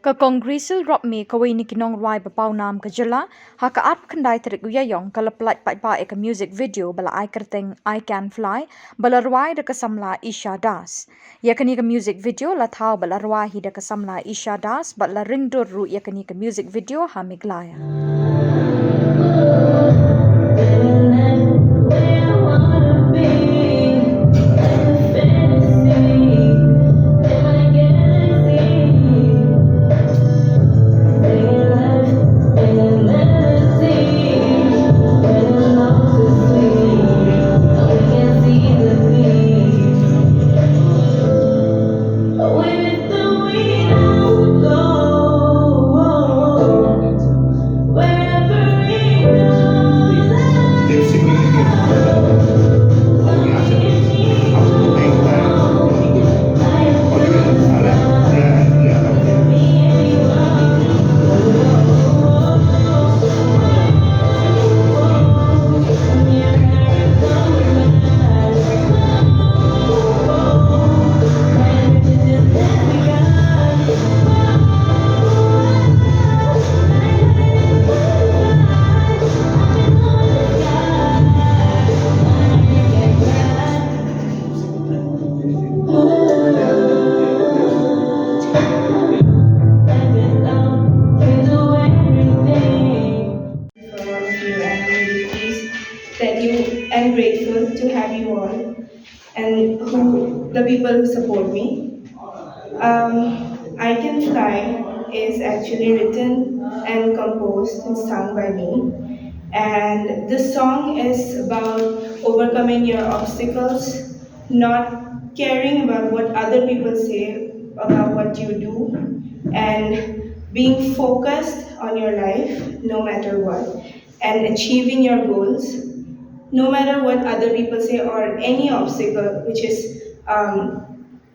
Gracyl Ropmay kawai ni Jingrwai bapau nam kajala haka ap khandai terik uyayong kalaplat Paidbah ek music video bala I kerteng I Can Fly bala rwai de kasamla Isha Das. Yakani ka music video la thau bala rwai hi de kasamla Isha Das bala ringdur ru yakani ka music video ha Meghalaya. That you am grateful to have you all and the people who support me. I Can Fly is actually written and composed and sung by me. And this song is about overcoming your obstacles, not caring about what other people say about what you do, and being focused on your life no matter what, and achieving your goals no matter what other people say or any obstacle which is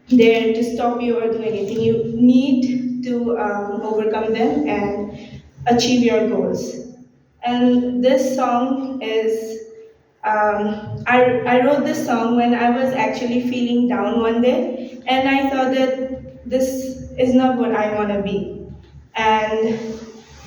there to stop you or do anything. You need to overcome them and achieve your goals. And this song is, I wrote this song when I was actually feeling down one day, and I thought that this is not what I want to be. And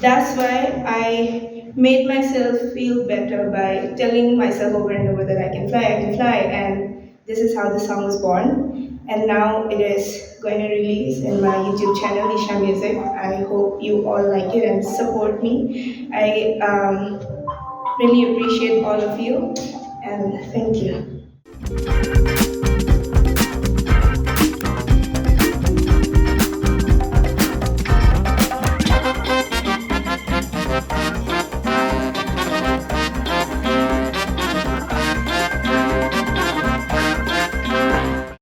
that's why I made myself feel better by telling myself over and over that I can fly, and this is how the song was born. And now it is going to release in my YouTube channel, Isha Music. I hope you all like it and support me. I really appreciate all of you, and thank you.